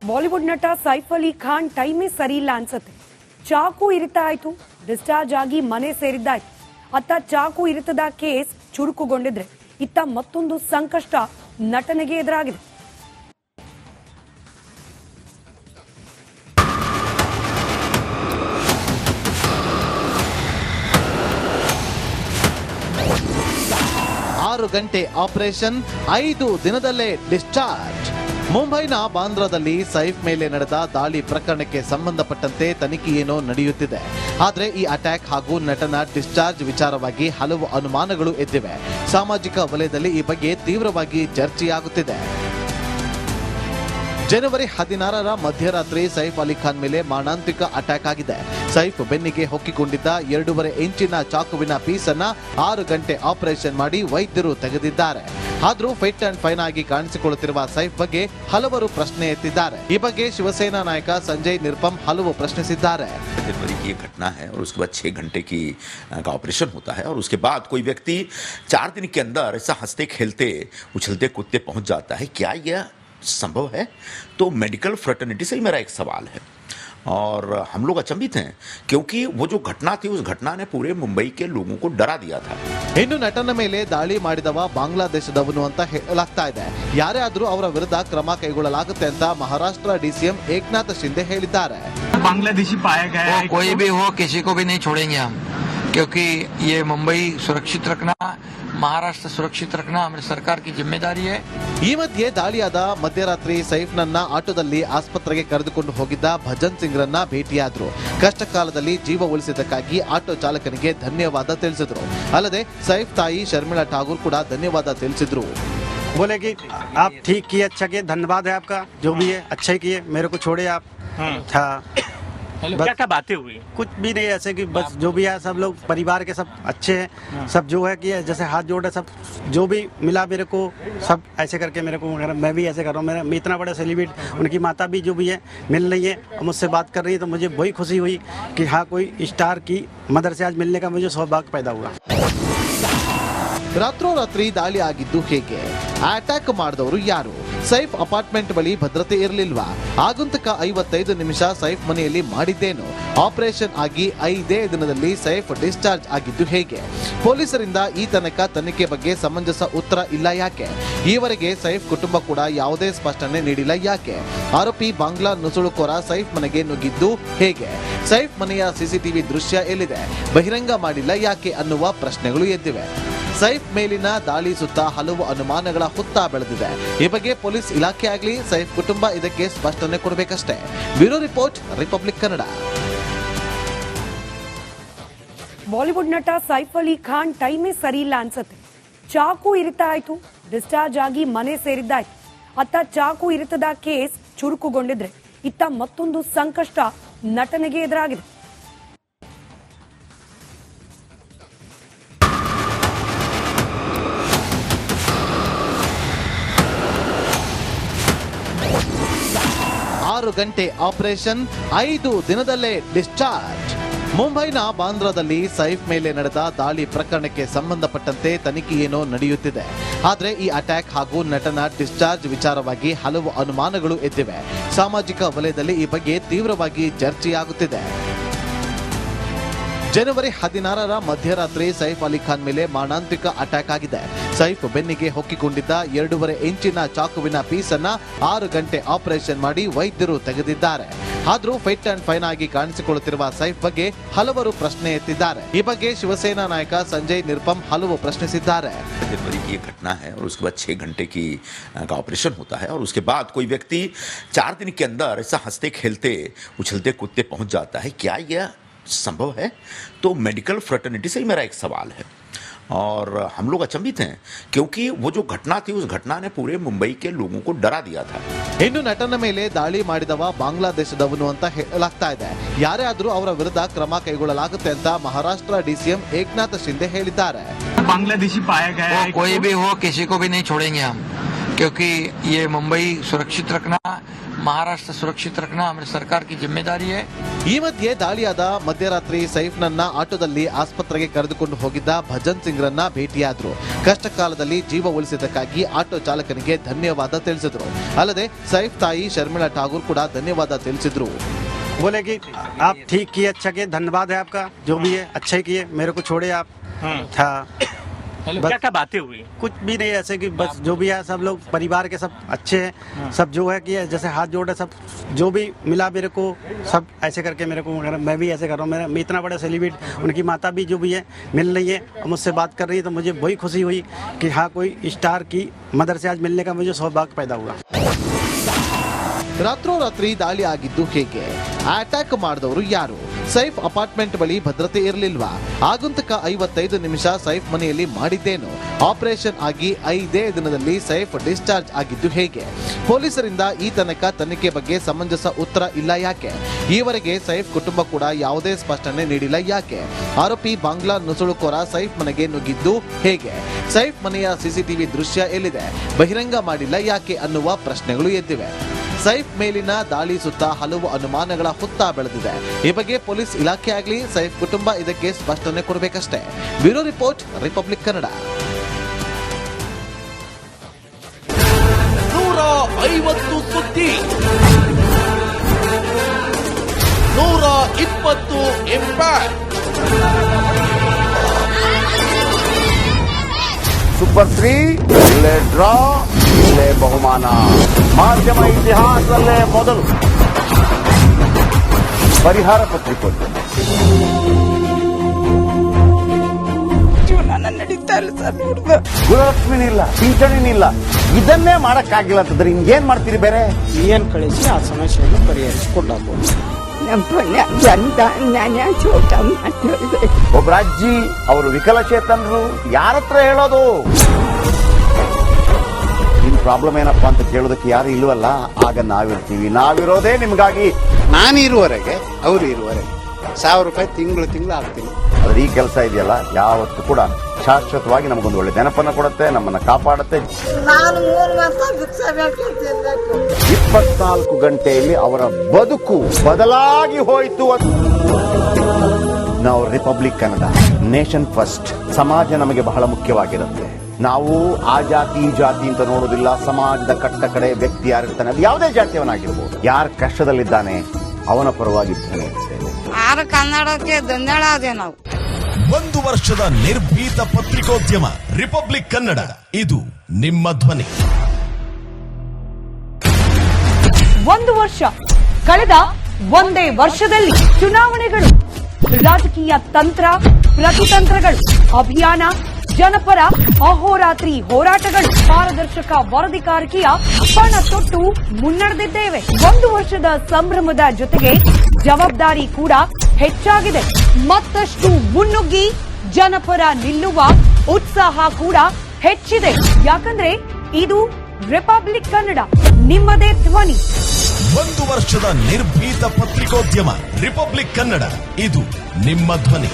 Bollywood ನಟ ಸೈಫ್ ಅಲಿ ಖಾನ್ ಟೈಮೇ ಸರಿ ಇಲ್ಲ ಅನ್ಸುತ್ತೆ. ಚಾಕು ಇರಿತ ಆಯ್ತು, ಡಿಸ್ಚಾರ್ಜ್ ಆಗಿ ಮನೆ ಸೇರಿದ್ದಾಯ್ತು. ಅತ್ತ ಚಾಕು ಇರಿತದ ಕೇಸ್ ಚುರುಕುಗೊಂಡಿದ್ರೆ ಇತ್ತ ಮತ್ತೊಂದು ಸಂಕಷ್ಟ ನಟನೆಗೆ ಎದುರಾಗಿದೆ. ಆರು ಗಂಟೆ ಆಪರೇಷನ್, 5 ದಿನದಲ್ಲೇ ಡಿಸ್ಚಾರ್ಜ್. ಮುಂಬೈನ ಬಾಂದ್ರಾದಲ್ಲಿ ಸೈಫ್ ಮೇಲೆ ನಡೆದ ದಾಳಿ ಪ್ರಕರಣಕ್ಕೆ ಸಂಬಂಧಪಟ್ಟಂತೆ ತನಿಖೆ ಏನೋ ನಡೆಯುತ್ತಿದೆ. ಆದರೆ ಈ ಅಟ್ಯಾಕ್ ಹಾಗೂ ನಟನ ಡಿಸ್ಚಾರ್ಜ್ ವಿಚಾರವಾಗಿ ಹಲವು ಅನುಮಾನಗಳು ಎದ್ದಿವೆ. ಸಾಮಾಜಿಕ ವಲಯದಲ್ಲಿ ಈ ಬಗ್ಗೆ ತೀವ್ರವಾಗಿ ಚರ್ಚೆಯಾಗುತ್ತಿದೆ. ಜನವರಿ 16ರ ಮಧ್ಯರಾತ್ರಿ ಸೈಫ್ ಅಲಿ ಖಾನ್ ಮೇಲೆ ಮಾರಣಾಂತಿಕ ಅಟ್ಯಾಕ್ ಆಗಿದೆ. ಸೈಫ್ ಬೆನ್ನಿಗೆ ಹೊಕ್ಕಿಕೊಂಡಿದ್ದ 2.5 ಇಂಚಿನ ಚಾಕುವಿನ ಪೀಸನ್ನ 6 ಗಂಟೆ ಆಪರೇಷನ್ ಮಾಡಿ ವೈದ್ಯರು ತೆಗೆದಿದ್ದಾರೆ. ಆದರೂ ಫಿಟ್ ಅಂಡ್ ಫೈನ್ ಆಗಿ ಕಾಣಿಸಿಕೊಳ್ಳುತ್ತಿರುವ ಸೈಫ್ ಬಗ್ಗೆ ಹಲವರು ಪ್ರಶ್ನೆ ಎತ್ತಿದ್ದಾರೆ. ಈ ಬಗ್ಗೆ ಶಿವಸೇನಾ ನಾಯಕ ಸಂಜಯ್ ನಿರುಪಮ್ ಹಲವು ಪ್ರಶ್ನಿಸಿದ್ದಾರೆ. जनवरी की एक घटना है और उसके बाद 6 घंटे का ऑपरेशन होता है और उसके बाद कोई व्यक्ति 4 दिन के अंदर ऐसा हंसते खेलते उछलते कूदते पहुंच जाता है, क्या यह संभव है? तो मेडिकल फ्रेटर्निटी से ही मेरा एक सवाल है और हम लोग अचंभित हैं क्योंकि वो जो घटना थी उस घटना ने पूरे मुंबई के लोगों को डरा दिया था. ಇನ್ನು ನಟನ ಮೇಲೆ ದಾಳಿ ಮಾಡಿದವ ಬಾಂಗ್ಲಾದೇಶದವನು ಅಂತ ಹೇಳಲಾಗ್ತಾ ಇದೆ. ಯಾರೇ ಆದ್ರೂ ಅವರ ವಿರುದ್ಧ ಕ್ರಮ ಕೈಗೊಳ್ಳಲಾಗುತ್ತೆ ಅಂತ ಮಹಾರಾಷ್ಟ್ರ ಡಿಸಿಎಂ ಏಕನಾಥ್ ಶಿಂದೆ ಹೇಳಿದ್ದಾರೆ. बांग्लादेशी पाया गया है, कोई भी हो किसी को भी नहीं छोड़ेंगे हम, क्योंकि ये मुंबई सुरक्षित रखना, महाराष्ट्र सुरक्षित रखना हमारी सरकार की जिम्मेदारी है. ಈ ಮಧ್ಯೆ ದಾಳಿಯಾದ ಮಧ್ಯರಾತ್ರಿ ಸೈಫ್ನನ್ನ ಆಟೋದಲ್ಲಿ ಆಸ್ಪತ್ರೆಗೆ ಕರೆದುಕೊಂಡು ಹೋಗಿದ್ದ ಭಜನ್ ಸಿಂಗ್ ರನ್ನ ಭೇಟಿಯಾದ್ರು. ಕಷ್ಟ ಕಾಲದಲ್ಲಿ ಜೀವ ಉಳಿಸಿದ್ದಕ್ಕಾಗಿ ಆಟೋ ಚಾಲಕನಿಗೆ ಧನ್ಯವಾದ ತಿಳಿಸಿದ್ರು. ಅಲ್ಲದೆ ಸೈಫ್ ತಾಯಿ ಶರ್ಮಿಳಾ ಠಾಗೂರ್ ಕೂಡ ಧನ್ಯವಾದ ತಿಳಿಸಿದ್ರು. बोले कि आप ठीक किए, अच्छा किए, धन्यवाद है आपका, जो भी है अच्छा ही किए, मेरे को छोड़े आप. हाँ, क्या क्या बातें हुई? कुछ भी नहीं, ऐसे कि बस जो भी है सब लोग परिवार के सब अच्छे हैं. सब जो है कि जैसे हाथ जोड़े सब जो भी मिला मेरे को सब ऐसे करके मेरे को, मैं भी ऐसे कर रहा हूँ. मैं इतना बड़ा सेलिब्रिटी, उनकी माता भी जो भी है मिल रही है, मुझसे बात कर रही है, तो मुझे वही खुशी हुई कि हाँ कोई स्टार की मदर से आज मिलने का मुझे सौभाग्य पैदा हुआ. ರಾತ್ರೋರಾತ್ರಿ ದಾಳಿ ಆಗಿದ್ದು ಹೇಗೆ? ಅಟ್ಯಾಕ್ ಮಾಡಿದವರು ಯಾರು? ಸೈಫ್ ಅಪಾರ್ಟ್ಮೆಂಟ್ ಬಳಿ ಭದ್ರತೆ ಇರಲಿಲ್ವಾ? ಆಗುಂತಕ 55 ನಿಮಿಷ ಸೈಫ್ ಮನೆಯಲ್ಲಿ ಮಾಡಿದ್ದೇನು? ಆಪರೇಷನ್ ಆಗಿ 5 ದಿನದಲ್ಲಿ ಸೈಫ್ ಡಿಸ್ಚಾರ್ಜ್ ಆಗಿದ್ದು ಹೇಗೆ? ಪೊಲೀಸರಿಂದ ಈ ತನಕ ತನಿಖೆ ಬಗ್ಗೆ ಸಮಂಜಸ ಉತ್ತರ ಇಲ್ಲ ಯಾಕೆ? ಈವರೆಗೆ ಸೈಫ್ ಕುಟುಂಬ ಕೂಡ ಯಾವುದೇ ಸ್ಪಷ್ಟನೆ ನೀಡಿಲ್ಲ ಯಾಕೆ? ಆರೋಪಿ ಬಾಂಗ್ಲಾ ನುಸುಳುಕೋರ ಸೈಫ್ ಮನೆಗೆ ನುಗ್ಗಿದ್ದು ಹೇಗೆ? ಸೈಫ್ ಮನೆಯ ಸಿಸಿಟಿವಿ ದೃಶ್ಯ ಎಲ್ಲಿದೆ? ಬಹಿರಂಗ ಮಾಡಿಲ್ಲ ಯಾಕೆ ಅನ್ನುವ ಪ್ರಶ್ನೆಗಳು ಎದ್ದಿವೆ. ಸೈಫ್ ಮೇಲಿನ ದಾಳಿ ಸುತ್ತ ಹಲವು ಅನುಮಾನಗಳ ಹುತ್ತ ಬೆಳೆದಿದೆ. ಈ ಬಗ್ಗೆ ಪೊಲೀಸ್ ಇಲಾಖೆ ಆಗಲಿ ಸೈಫ್ ಕುಟುಂಬ ಇದಕ್ಕೆ ಸ್ಪಷ್ಟನೆ ಕೊಡಬೇಕಷ್ಟೇ. Bureau report, Republic Kannada. Bollywood ನಟ ಸೈಫ್ ಅಲಿ ಖಾನ್ ಟೈಮೇ ಸರಿ ಇಲ್ಲ ಅನ್ಸುತ್ತೆ. ಚಾಕು ಇರಿತ ಆಯ್ತು, ಡಿಸ್ಚಾರ್ಜ್ ಆಗಿ ಮನೆ ಸೇರಿದ್ದಾಯ್ತು. ಅತ್ತ ಚಾಕು ಇರಿತದ ಕೇಸ್ ಚುರುಕುಗೊಂಡಿದ್ರೆ ಇತ್ತ ಮತ್ತೊಂದು ಸಂಕಷ್ಟ ನಟನೆಗೆ ಎದುರಾಗಿದೆ. ಆರು ಗಂಟೆ ಆಪರೇಷನ್, 5 ದಿನದಲ್ಲೇ ಡಿಸ್ಚಾರ್ಜ್. ಮುಂಬೈನ ಬಾಂದ್ರಾದಲ್ಲಿ ಸೈಫ್ ಮೇಲೆ ನಡೆದ ದಾಳಿ ಪ್ರಕರಣಕ್ಕೆ ಸಂಬಂಧಪಟ್ಟಂತೆ ತನಿಖೆ ಏನೋ ನಡೆಯುತ್ತಿದೆ. ಆದರೆ ಈ ಅಟ್ಯಾಕ್ ಹಾಗೂ ನಟನ ಡಿಸ್ಚಾರ್ಜ್ ವಿಚಾರವಾಗಿ ಹಲವು ಅನುಮಾನಗಳು ಎದ್ದಿವೆ. ಸಾಮಾಜಿಕ ವಲಯದಲ್ಲಿ ಈ ಬಗ್ಗೆ ತೀವ್ರವಾಗಿ ಚರ್ಚೆಯಾಗುತ್ತಿದೆ. ಜನವರಿ 16ರ ಮಧ್ಯರಾತ್ರಿ ಸೈಫ್ ಅಲಿ ಖಾನ್ ಮೇಲೆ ಮಾರಣಾಂತಿಕ ಅಟ್ಯಾಕ್ ಆಗಿದೆ. ಸೈಫ್ ಬೆನ್ನಿಗೆ ಹೊಕ್ಕಿಕೊಂಡಿದ್ದ 2.5 ಇಂಚಿನ ಚಾಕುವಿನ ಪೀಸನ್ನ 6 ಗಂಟೆ ಆಪರೇಷನ್ ಮಾಡಿ ವೈದ್ಯರು ತೆಗೆದಿದ್ದಾರೆ. ಆದರೂ ಫಿಟ್ ಅಂಡ್ ಫೈನ್ ಆಗಿ ಕಾಣಿಸಿಕೊಳ್ಳುತ್ತಿರುವ ಸೈಫ್ ಬಗ್ಗೆ ಹಲವರು ಪ್ರಶ್ನೆ ಎತ್ತಿದ್ದಾರೆ. ಈ ಬಗ್ಗೆ ಶಿವಸೇನಾ ನಾಯಕ ಸಂಜಯ್ ನಿರುಪಮ್ ಹಲವು ಪ್ರಶ್ನಿಸಿದ್ದಾರೆ. जनवरी की एक घटना है और उसके बाद 6 घंटे का ऑपरेशन होता है और उसके बाद कोई व्यक्ति 4 दिन के अंदर ऐसा हंसते खेलते उछलते कूदते पहुंच जाता है, क्या यह संभव है? तो मेडिकल फ्रेटर्निटी से ही मेरा एक सवाल है और हम लोग अचंभित हैं क्योंकि वो जो घटना थी उस घटना ने पूरे मुंबई के लोगों को डरा दिया था. ಇನ್ನು ನಟನ ಮೇಲೆ ದಾಳಿ ಮಾಡಿದವ ಬಾಂಗ್ಲಾದೇಶದವನು ಅಂತ ಹೇಳಲಾಗ್ತಾ ಇದೆ. ಯಾರೇ ಆದ್ರೂ ಅವರ ವಿರುದ್ಧ ಕ್ರಮ ಕೈಗೊಳ್ಳಲಾಗುತ್ತೆ ಅಂತ ಮಹಾರಾಷ್ಟ್ರ ಡಿಸಿಎಂ ಏಕನಾಥ್ ಶಿಂದೆ ಹೇಳಿದ್ದಾರೆ. बांग्लादेशी पाया गया है, कोई भी हो किसी को भी नहीं छोड़ेंगे हम, क्योंकि ये मुंबई सुरक्षित रखना, महाराष्ट्र सुरक्षित रखना हमारी सरकार की जिम्मेदारी है। ಈ ಮಧ್ಯೆ ದಾಳಿಯಾದ ಮಧ್ಯರಾತ್ರಿ ಸೈಫ್ನನ್ನ ಆಟೋದಲ್ಲಿ ಆಸ್ಪತ್ರೆಗೆ ಕರೆದುಕೊಂಡು ಹೋಗಿದ್ದ ಭಜನ್ ಸಿಂಗ್ರನ್ನ ಭೇಟಿಯಾದ್ರು. ಕಷ್ಟ ಕಾಲದಲ್ಲಿ ಜೀವ ಉಳಿಸಿದ್ದಕ್ಕಾಗಿ ಆಟೋ ಚಾಲಕನಿಗೆ ಧನ್ಯವಾದ ತಿಳಿಸಿದ್ರು. ಅಲ್ಲದೆ ಸೈಫ್ ತಾಯಿ ಶರ್ಮಿಳಾ ಠಾಗೂರ್ ಕೂಡ ಧನ್ಯವಾದ ತಿಳಿಸಿದ್ರು. बोले कि आप ठीक किए, अच्छा किए, धन्यवाद है आपका, जो भी है अच्छा ही किए, मेरे को छोड़े आप। था क्या क्या बातें हुई? कुछ भी नहीं, ऐसे कि बस जो भी है सब लोग परिवार के सब अच्छे हैं, सब जो है कि जैसे हाथ जोड़े सब जो भी मिला मेरे को सब ऐसे करके मेरे को, मैं भी ऐसे कर रहा हूँ। मैं इतना बड़ा सेलिब्रिटी, उनकी माता भी जो भी है मिल रही है और मुझसे बात कर रही है, तो मुझे वही खुशी हुई कि हाँ कोई स्टार की मदर से आज मिलने का मुझे सौभाग्य पैदा हुआ। ರಾತ್ರೋರಾತ್ರಿ ದಾಳಿ ಆಗಿದ್ದು ಹೇಗೆ? ಅಟ್ಯಾಕ್ ಮಾಡಿದವರು ಯಾರು? ಸೈಫ್ ಅಪಾರ್ಟ್ಮೆಂಟ್ ಬಳಿ ಭದ್ರತೆ ಇರಲಿಲ್ವಾ? ಆಗುಂತಕ 55 ನಿಮಿಷ ಸೈಫ್ ಮನೆಯಲ್ಲಿ ಮಾಡಿದ್ದೇನು? ಆಪರೇಷನ್ ಆಗಿ 5ನೇ ದಿನದಲ್ಲಿ ಸೈಫ್ ಡಿಸ್ಚಾರ್ಜ್ ಆಗಿದ್ದು ಹೇಗೆ? ಪೊಲೀಸರಿಂದ ಈ ತನಕ ತನಿಖೆ ಬಗ್ಗೆ ಸಮಂಜಸ ಉತ್ತರ ಇಲ್ಲ ಯಾಕೆ? ಈವರೆಗೆ ಸೈಫ್ ಕುಟುಂಬ ಕೂಡ ಯಾವುದೇ ಸ್ಪಷ್ಟನೆ ನೀಡಿಲ್ಲ ಯಾಕೆ? ಆರೋಪಿ ಬಾಂಗ್ಲಾ ನುಸುಳುಕೋರ ಸೈಫ್ ಮನೆಗೆ ನುಗ್ಗಿದ್ದು ಹೇಗೆ? ಸೈಫ್ ಮನೆಯ ಸಿಸಿಟಿವಿ ದೃಶ್ಯ ಎಲ್ಲಿದೆ? ಬಹಿರಂಗ ಮಾಡಿಲ್ಲ ಯಾಕೆ ಅನ್ನುವ ಪ್ರಶ್ನೆಗಳು ಎದ್ದಿವೆ. ಸೈಫ್ ಮೇಲಿನ ದಾಳಿ ಸುತ್ತ ಹಲವು ಅನುಮಾನಗಳ ಹುತ್ತ ಬೆಳೆದಿದೆ. ಈ ಬಗ್ಗೆ ಪೊಲೀಸ್ ಇಲಾಖೆ ಆಗಲಿ ಸೈಫ್ ಕುಟುಂಬ ಇದಕ್ಕೆ ಸ್ಪಷ್ಟನೆ ಕೊಡಬೇಕಷ್ಟೇ. Bureau report, Republic Kannada. 150 ಸುದ್ದಿ, 120 ಇಂಪ್ಯಾಕ್ಟ್. ಸೂಪರ್ 3 ಇಲ್ಲೇ ಡ್ರಾ, ಇಲ್ಲೇ ಬಹುಮಾನ. ಮಾಧ್ಯಮ ಇತಿಹಾಸದಲ್ಲೇ ಮೊದಲು ಪರಿಹಾರ ಪತ್ರಿಕೋದ್ಯಮ. ಜೀವನ ನಡೀತಾ ಇಲ್ಲ ಸರ್. ಗುರುಲಕ್ಷ್ಮಿನಿಲ್ಲ, ಪಿಂಚಣಿನಿಲ್ಲ, ಇದನ್ನೇ ಮಾಡಕ್ಕಾಗಿಲ್ಲ ಅಂತಂದ್ರೆ ಇನ್ನೇನ್ ಮಾಡ್ತೀರಿ? ಬೇರೆ ಏನ್ ಕಳಿಸಿ ಆ ಸಮಸ್ಯೆಯನ್ನು ಪರಿಹರಿಸಿಕೊಳ್ಳಬಹುದು. ಒಬ್ಬ ಅಜ್ಜಿ, ಅವರು ವಿಕಲಚೇತನರು, ಯಾರತ್ರ ಹೇಳೋದು? ನಿಮ್ ಪ್ರಾಬ್ಲಮ್ ಏನಪ್ಪಾ ಅಂತ ಕೇಳೋದಕ್ಕೆ ಯಾರು ಇಲ್ವಲ್ಲ. ಆಗ ನಾವಿರ್ತೀವಿ, ನಾವಿರೋದೇ ನಿಮ್ಗಾಗಿ. ನಾನಿರುವವರೆಗೆ ಅವ್ರು ಇರುವವರೆಗೆ 1000 ರೂಪಾಯಿ ತಿಂಗಳು ಆಗ್ತೀನಿ. ಆದ್ರೆ ಈ ಕೆಲಸ ಇದೆಯಲ್ಲ ಯಾವತ್ತೂ ಕೂಡ ಶಾಶ್ವತವಾಗಿ ನಮಗೊಂದು ಒಳ್ಳೆ ನೆನಪನ್ನ ಕೊಡುತ್ತೆ, ನಮ್ಮನ್ನ ಕಾಪಾಡುತ್ತೆ. 24 ಗಂಟೆಯಲ್ಲಿ ಅವರ ಬದುಕು ಬದಲಾಗಿ ಹೋಯಿತು. ನಾವು ರಿಪಬ್ಲಿಕ್ ಕನ್ನಡ, ನೇಷನ್ ಫಸ್ಟ್. ಸಮಾಜ ನಮಗೆ ಬಹಳ ಮುಖ್ಯವಾಗಿರುತ್ತೆ. ನಾವು ಆ ಜಾತಿ ಈ ಜಾತಿ ಅಂತ ನೋಡೋದಿಲ್ಲ. ಸಮಾಜದ ಕಟ್ಟ ಕಡೆ ವ್ಯಕ್ತಿ ಯಾರಿರ್ತಾನೆ, ಅದು ಯಾವುದೇ ಜಾತಿಯವನಾಗಿರ್ಬೋದು, ಯಾರು ಕಷ್ಟದಲ್ಲಿದ್ದಾನೆ ಅವನ ಪರವಾಗಿದ್ದಾನೆ. ಕನ್ನಡಕ್ಕೆ ಧನ್ಯವಾದ. ನಾವು 1 ವರ್ಷದ ನಿರ್ಭೀತ ಪತ್ರಿಕೋದ್ಯಮ ರಿಪಬ್ಲಿಕ್ ಕನ್ನಡ, ಇದು ನಿಮ್ಮ ಧ್ವನಿ. 1 ವರ್ಷ ಕಳೆದ ಒಂದೇ ವರ್ಷದಲ್ಲಿ ಚುನಾವಣೆಗಳು, ರಾಜಕೀಯ ತಂತ್ರ ಪ್ರತಿತಂತ್ರಗಳು, ಅಭಿಯಾನ, ಜನಪರ ಅಹೋರಾತ್ರಿ ಹೋರಾಟಗಳು, ಪಾರದರ್ಶಕ ವರದಿಗಾರಿಕೆಯ ಪಣ ತೊಟ್ಟು ಮುನ್ನಡೆದಿದ್ದೇವೆ. 1 ವರ್ಷದ ಸಂಭ್ರಮದ ಜೊತೆಗೆ ಜವಾಬ್ದಾರಿ ಕೂಡ ಹೆಚ್ಚಾಗಿದೆ. ಮತ್ತಷ್ಟು ಮುನ್ನುಗ್ಗಿ ಜನಪರ ನಿಲ್ಲುವ ಉತ್ಸಾಹ ಕೂಡ ಹೆಚ್ಚಿದೆ. ಯಾಕಂದ್ರೆ ಇದು ರಿಪಬ್ಲಿಕ್ ಕನ್ನಡ, ನಿಮ್ಮದೇ ಧ್ವನಿ. 1 ವರ್ಷದ ನಿರ್ಭೀತ ಪತ್ರಿಕೋದ್ಯಮ ರಿಪಬ್ಲಿಕ್ ಕನ್ನಡ, ಇದು ನಿಮ್ಮ ಧ್ವನಿ.